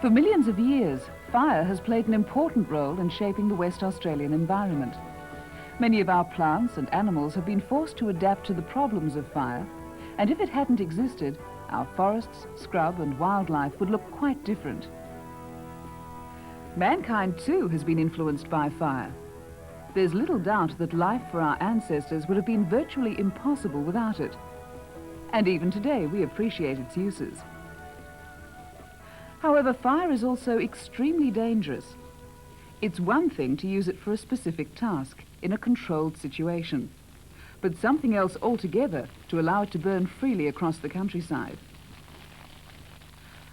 For millions of years, fire has played an important role in shaping the West Australian environment. Many of our plants and animals have been forced to adapt to the problems of fire, and if it hadn't existed, our forests, scrub and wildlife would look quite different. Mankind too has been influenced by fire. There's little doubt that life for our ancestors would have been virtually impossible without it. And even today we appreciate its uses. However, fire is also extremely dangerous. It's one thing to use it for a specific task in a controlled situation, but something else altogether to allow it to burn freely across the countryside.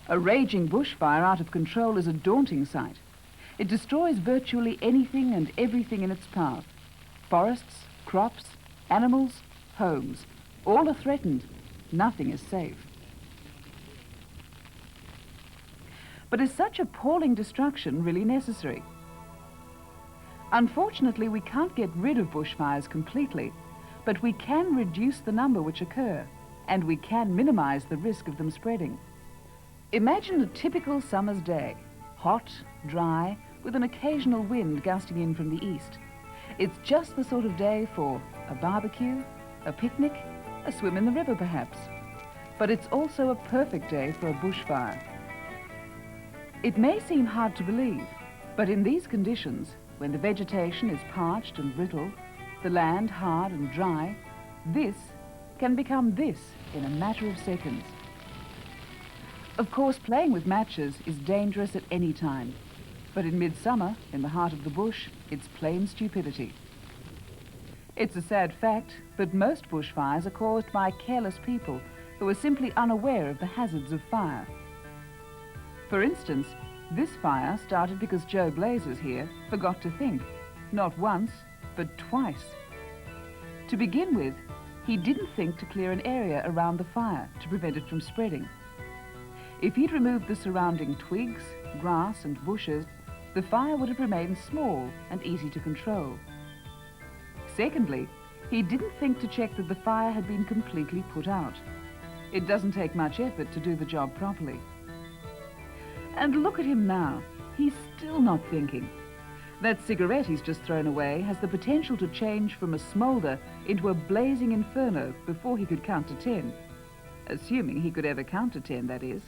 A raging bushfire out of control is a daunting sight. It destroys virtually anything and everything in its path. Forests, crops, animals, homes, all are threatened. Nothing is safe. But is such appalling destruction really necessary? Unfortunately, we can't get rid of bushfires completely, but we can reduce the number which occur, and we can minimize the risk of them spreading. Imagine a typical summer's day, hot, dry, with an occasional wind gusting in from the east. It's just the sort of day for a barbecue, a picnic, a swim in the river perhaps. But it's also a perfect day for a bushfire. It may seem hard to believe, but in these conditions, when the vegetation is parched and brittle, the land hard and dry, this can become this in a matter of seconds. Of course, playing with matches is dangerous at any time, but in midsummer, in the heart of the bush, it's plain stupidity. It's a sad fact, but most bushfires are caused by careless people who are simply unaware of the hazards of fire. For instance, this fire started because Joe Blazers here forgot to think, not once, but twice. To begin with, he didn't think to clear an area around the fire to prevent it from spreading. If he'd removed the surrounding twigs, grass and bushes, the fire would have remained small and easy to control. Secondly, he didn't think to check that the fire had been completely put out. It doesn't take much effort to do the job properly. And look at him now. He's still not thinking. That cigarette he's just thrown away has the potential to change from a smoulder into a blazing inferno before he could count to 10. Assuming he could ever count to 10, that is.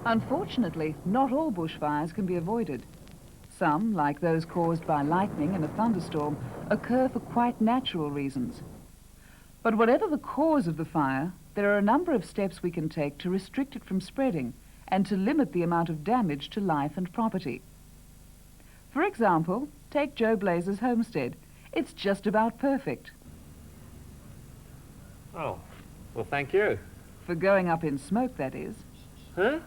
Unfortunately, not all bushfires can be avoided. Some, like those caused by lightning in a thunderstorm, occur for quite natural reasons. But whatever the cause of the fire, there are a number of steps we can take to restrict it from spreading and to limit the amount of damage to life and property. For example, take Joe Blazer's homestead. It's just about perfect. Oh, well, thank you. For going up in smoke, that is. Huh?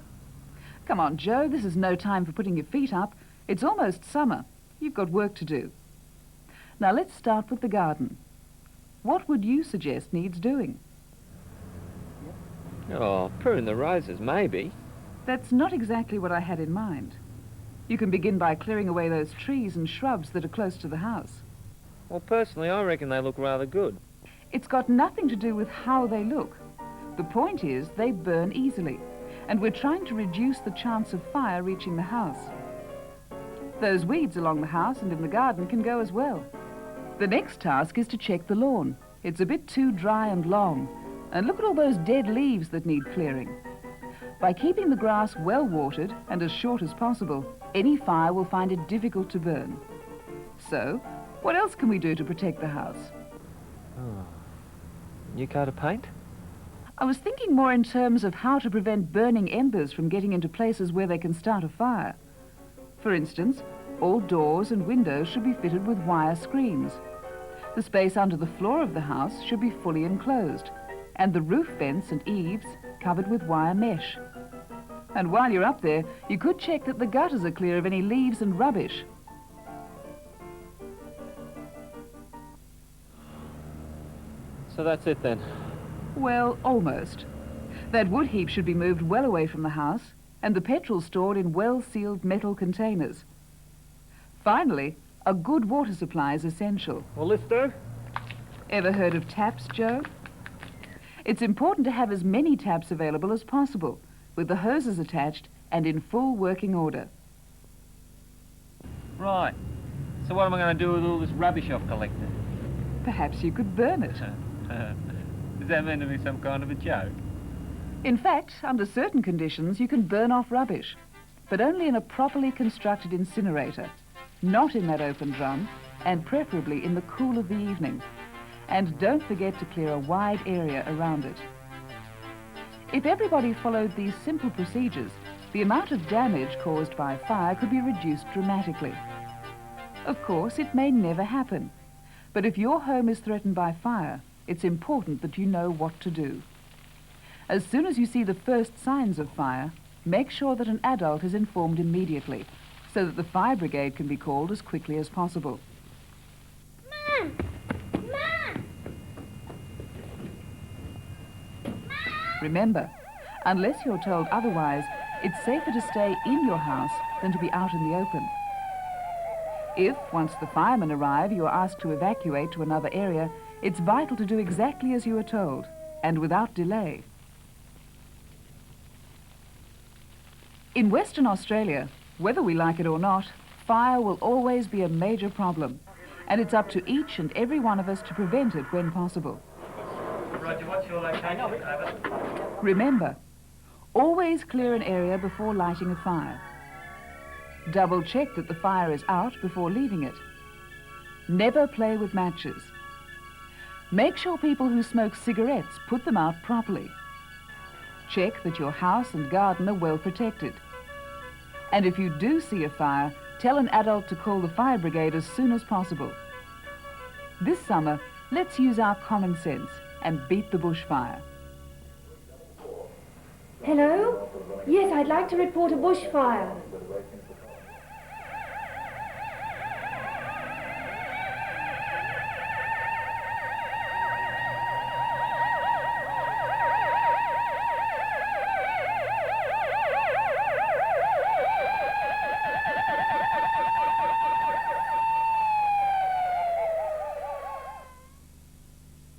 Come on, Joe, this is no time for putting your feet up. It's almost summer. You've got work to do. Now let's start with the garden. What would you suggest needs doing? Oh, prune the roses, maybe. That's not exactly what I had in mind. You can begin by clearing away those trees and shrubs that are close to the house. Well, personally, I reckon they look rather good. It's got nothing to do with how they look. The point is they burn easily, and we're trying to reduce the chance of fire reaching the house. Those weeds along the house and in the garden can go as well. The next task is to check the lawn. It's a bit too dry and long. And look at all those dead leaves that need clearing. By keeping the grass well watered and as short as possible, any fire will find it difficult to burn. So, what else can we do to protect the house? Oh. New coat of paint? I was thinking more in terms of how to prevent burning embers from getting into places where they can start a fire. For instance, all doors and windows should be fitted with wire screens. The space under the floor of the house should be fully enclosed, and the roof vents and eaves covered with wire mesh. And while you're up there, you could check that the gutters are clear of any leaves and rubbish. So that's it then? Well, almost. That wood heap should be moved well away from the house, and the petrol stored in well-sealed metal containers. Finally, a good water supply is essential. Will this do? Ever heard of taps, Joe? It's important to have as many taps available as possible, with the hoses attached and in full working order. Right. So what am I going to do with all this rubbish I've collected? Perhaps you could burn it. Is that meant to be some kind of a joke? In fact, under certain conditions, you can burn off rubbish, but only in a properly constructed incinerator, not in that open drum, and preferably in the cool of the evening. And don't forget to clear a wide area around it. If everybody followed these simple procedures, the amount of damage caused by fire could be reduced dramatically. Of course, it may never happen, but if your home is threatened by fire, it's important that you know what to do. As soon as you see the first signs of fire, make sure that an adult is informed immediately, so that the fire brigade can be called as quickly as possible. Mom! Mom! Remember, unless you're told otherwise, it's safer to stay in your house than to be out in the open. If, once the firemen arrive, you are asked to evacuate to another area, it's vital to do exactly as you are told, and without delay. In Western Australia, whether we like it or not, fire will always be a major problem, and it's up to each and every one of us to prevent it when possible. Roger, what's your location? Over. Remember, always clear an area before lighting a fire. Double check that the fire is out before leaving it. Never play with matches. Make sure people who smoke cigarettes put them out properly. Check that your house and garden are well protected. And if you do see a fire, tell an adult to call the fire brigade as soon as possible. This summer, let's use our common sense and beat the bushfire. Hello? Yes, I'd like to report a bushfire.